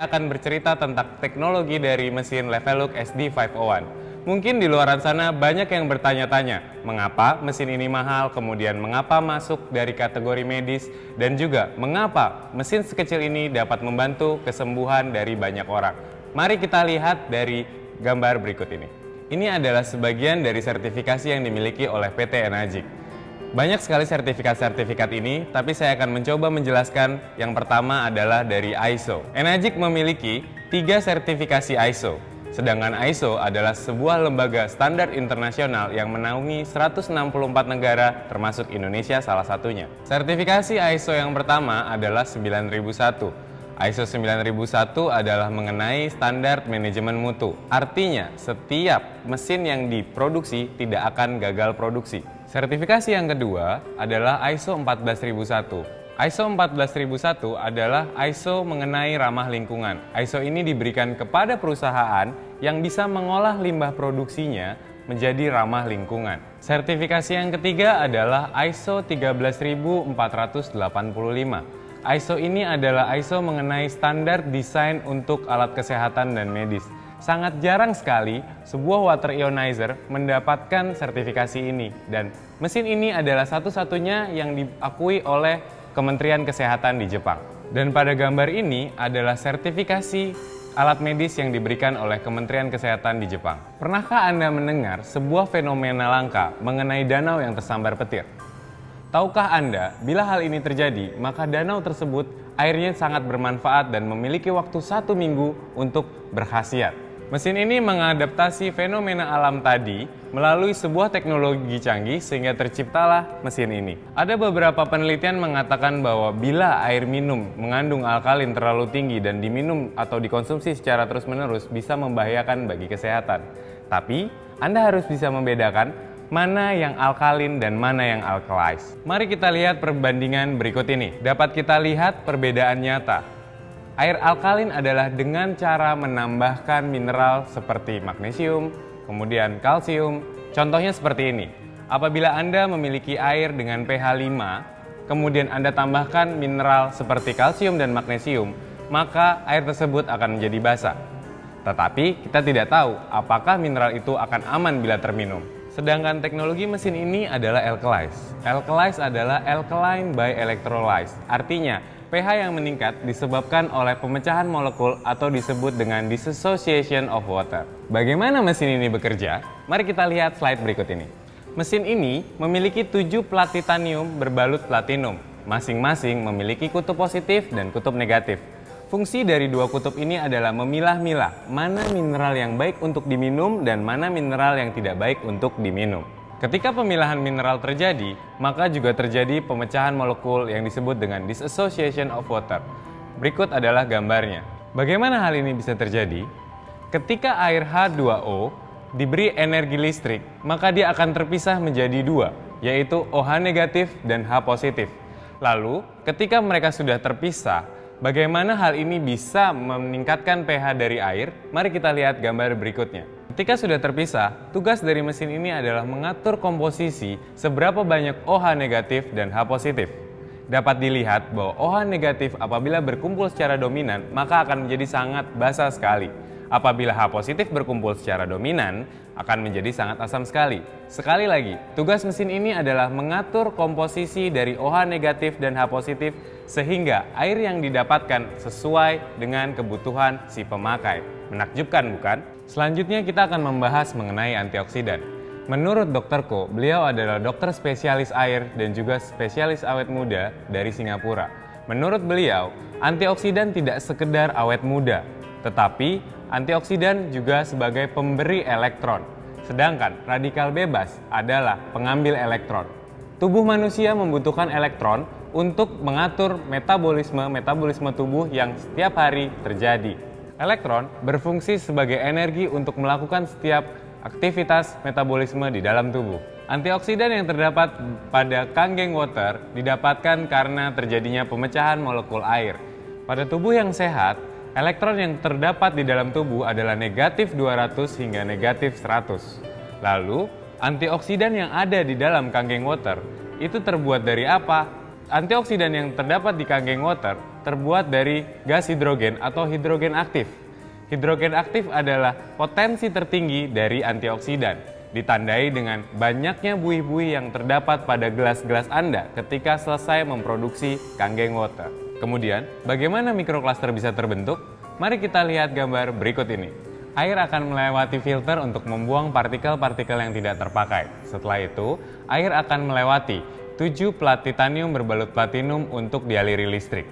Akan bercerita tentang teknologi dari mesin Leveluk SD501. Mungkin di luar sana banyak yang bertanya-tanya, mengapa mesin ini mahal, kemudian mengapa masuk dari kategori medis, dan juga mengapa mesin sekecil ini dapat membantu kesembuhan dari banyak orang. Mari kita lihat dari gambar berikut ini. Ini adalah sebagian dari sertifikasi yang dimiliki oleh PT Enagic. Banyak sekali sertifikat-sertifikat ini, tapi saya akan mencoba menjelaskan. Yang pertama adalah dari ISO. Enagic memiliki 3 sertifikasi ISO, sedangkan ISO adalah sebuah lembaga standar internasional yang menaungi 164 negara, termasuk Indonesia salah satunya. Sertifikasi ISO yang pertama adalah 9001. ISO 9001 adalah mengenai standar manajemen mutu. Artinya, setiap mesin yang diproduksi tidak akan gagal produksi. Sertifikasi yang kedua adalah ISO 14001. ISO 14001 adalah ISO mengenai ramah lingkungan. ISO ini diberikan kepada perusahaan yang bisa mengolah limbah produksinya menjadi ramah lingkungan. Sertifikasi yang ketiga adalah ISO 13485. ISO ini adalah ISO mengenai standar desain untuk alat kesehatan dan medis. Sangat jarang sekali sebuah water ionizer mendapatkan sertifikasi ini, dan mesin ini adalah satu-satunya yang diakui oleh Kementerian Kesehatan di Jepang. Dan pada gambar ini adalah sertifikasi alat medis yang diberikan oleh Kementerian Kesehatan di Jepang. Pernahkah Anda mendengar sebuah fenomena langka mengenai danau yang tersambar petir? Tahukah Anda, bila hal ini terjadi, maka danau tersebut airnya sangat bermanfaat dan memiliki waktu 1 minggu untuk berkhasiat. Mesin ini mengadaptasi fenomena alam tadi melalui sebuah teknologi canggih sehingga terciptalah mesin ini. Ada beberapa penelitian mengatakan bahwa bila air minum mengandung alkalin terlalu tinggi dan diminum atau dikonsumsi secara terus-menerus bisa membahayakan bagi kesehatan. Tapi, Anda harus bisa membedakan mana yang alkalin dan mana yang alkalize. Mari kita lihat perbandingan berikut ini. Dapat kita lihat perbedaan nyata. Air alkalin adalah dengan cara menambahkan mineral seperti magnesium, kemudian kalsium. Contohnya seperti ini. Apabila Anda memiliki air dengan pH 5, kemudian Anda tambahkan mineral seperti kalsium dan magnesium, maka air tersebut akan menjadi basa. Tetapi kita tidak tahu apakah mineral itu akan aman bila terminum. Sedangkan teknologi mesin ini adalah alkalize. Alkalize adalah alkaline by electrolyze. Artinya, pH yang meningkat disebabkan oleh pemecahan molekul atau disebut dengan dissociation of water. Bagaimana mesin ini bekerja? Mari kita lihat slide berikut ini. Mesin ini memiliki 7 plat titanium berbalut platinum. Masing-masing memiliki kutub positif dan kutub negatif. Fungsi dari 2 kutub ini adalah memilah-milah mana mineral yang baik untuk diminum dan mana mineral yang tidak baik untuk diminum. Ketika pemilahan mineral terjadi, maka juga terjadi pemecahan molekul yang disebut dengan dissociation of water. Berikut adalah gambarnya. Bagaimana hal ini bisa terjadi? Ketika air H2O diberi energi listrik, maka dia akan terpisah menjadi 2, yaitu OH negatif dan H positif. Lalu, ketika mereka sudah terpisah, bagaimana hal ini bisa meningkatkan pH dari air? Mari kita lihat gambar berikutnya. Ketika sudah terpisah, tugas dari mesin ini adalah mengatur komposisi seberapa banyak OH negatif dan H positif. Dapat dilihat bahwa OH negatif apabila berkumpul secara dominan, maka akan menjadi sangat basa sekali. Apabila H positif berkumpul secara dominan, akan menjadi sangat asam sekali. Sekali lagi, tugas mesin ini adalah mengatur komposisi dari OH negatif dan H positif sehingga air yang didapatkan sesuai dengan kebutuhan si pemakai. Menakjubkan bukan? Selanjutnya kita akan membahas mengenai antioksidan. Menurut Dr. Ko, beliau adalah dokter spesialis air dan juga spesialis awet muda dari Singapura. Menurut beliau, antioksidan tidak sekedar awet muda, tetapi antioksidan juga sebagai pemberi elektron. Sedangkan radikal bebas adalah pengambil elektron. Tubuh manusia membutuhkan elektron untuk mengatur metabolisme tubuh yang setiap hari terjadi. Elektron berfungsi sebagai energi untuk melakukan setiap aktivitas metabolisme di dalam tubuh. Antioksidan yang terdapat pada kanggeng water didapatkan karena terjadinya pemecahan molekul air. Pada tubuh yang sehat, elektron yang terdapat di dalam tubuh adalah negatif 200 hingga negatif 100. Lalu, antioksidan yang ada di dalam kanggeng water itu terbuat dari apa? Antioksidan yang terdapat di kanggeng water terbuat dari gas hidrogen atau hidrogen aktif. Hidrogen aktif adalah potensi tertinggi dari antioksidan, ditandai dengan banyaknya buih-buih yang terdapat pada gelas-gelas Anda ketika selesai memproduksi Kangen Water. Kemudian, bagaimana mikrokluster bisa terbentuk? Mari kita lihat gambar berikut ini. Air akan melewati filter untuk membuang partikel-partikel yang tidak terpakai. Setelah itu, air akan melewati 7 plat titanium berbalut platinum untuk dialiri listrik.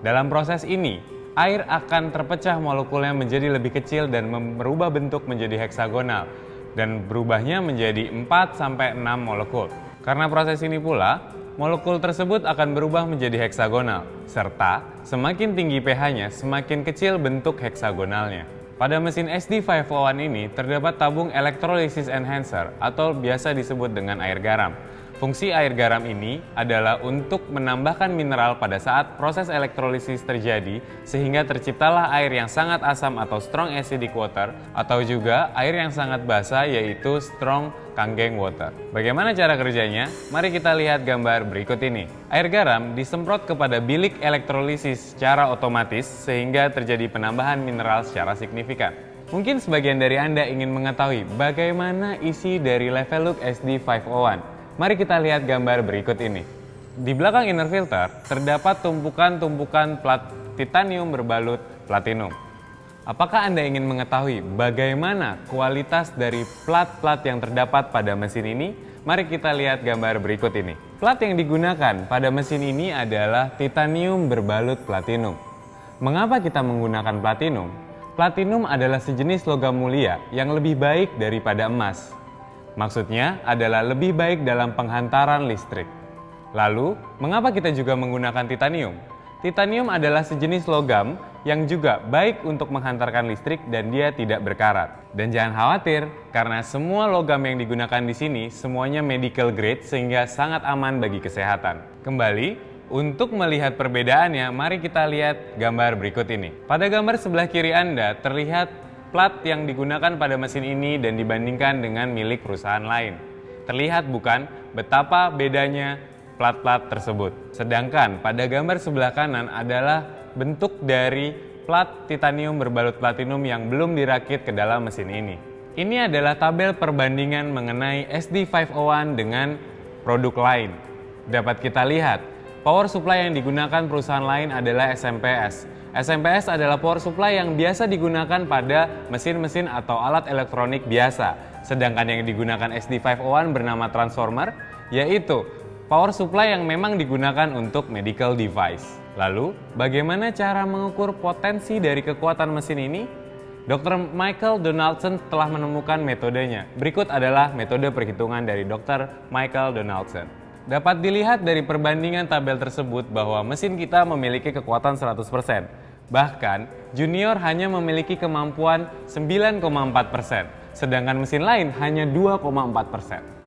Dalam proses ini, air akan terpecah molekulnya menjadi lebih kecil dan merubah bentuk menjadi heksagonal dan berubahnya menjadi 4-6 molekul. Karena proses ini pula, molekul tersebut akan berubah menjadi heksagonal, serta semakin tinggi pH-nya, semakin kecil bentuk heksagonalnya. Pada mesin SD501 ini terdapat tabung electrolysis enhancer atau biasa disebut dengan air garam. Fungsi air garam ini adalah untuk menambahkan mineral pada saat proses elektrolisis terjadi sehingga terciptalah air yang sangat asam atau strong acidic water atau juga air yang sangat basa yaitu strong Kangen Water. Bagaimana cara kerjanya? Mari kita lihat gambar berikut ini. Air garam disemprot kepada bilik elektrolisis secara otomatis sehingga terjadi penambahan mineral secara signifikan. Mungkin sebagian dari Anda ingin mengetahui bagaimana isi dari Leveluk SD501. Mari kita lihat gambar berikut ini. Di belakang inner filter terdapat tumpukan-tumpukan plat titanium berbalut platinum. Apakah Anda ingin mengetahui bagaimana kualitas dari plat-plat yang terdapat pada mesin ini? Mari kita lihat gambar berikut ini. Plat yang digunakan pada mesin ini adalah titanium berbalut platinum. Mengapa kita menggunakan platinum? Platinum adalah sejenis logam mulia yang lebih baik daripada emas. Maksudnya adalah lebih baik dalam penghantaran listrik. Lalu, mengapa kita juga menggunakan titanium? Titanium adalah sejenis logam yang juga baik untuk menghantarkan listrik dan dia tidak berkarat. Dan jangan khawatir, karena semua logam yang digunakan di sini semuanya medical grade sehingga sangat aman bagi kesehatan. Kembali, untuk melihat perbedaannya, mari kita lihat gambar berikut ini. Pada gambar sebelah kiri Anda terlihat plat yang digunakan pada mesin ini dan dibandingkan dengan milik perusahaan lain. Terlihat bukan betapa bedanya plat-plat tersebut. Sedangkan pada gambar sebelah kanan adalah bentuk dari plat titanium berbalut platinum yang belum dirakit ke dalam mesin ini. Ini adalah tabel perbandingan mengenai SD501 dengan produk lain. Dapat kita lihat, power supply yang digunakan perusahaan lain adalah SMPS. SMPS adalah power supply yang biasa digunakan pada mesin-mesin atau alat elektronik biasa. Sedangkan yang digunakan SD501 bernama transformer, yaitu power supply yang memang digunakan untuk medical device. Lalu, bagaimana cara mengukur potensi dari kekuatan mesin ini? Dr. Michael Donaldson telah menemukan metodenya. Berikut adalah metode perhitungan dari Dr. Michael Donaldson. Dapat dilihat dari perbandingan tabel tersebut bahwa mesin kita memiliki kekuatan 100%. Bahkan, junior hanya memiliki kemampuan 9,4%, sedangkan mesin lain hanya 2,4%.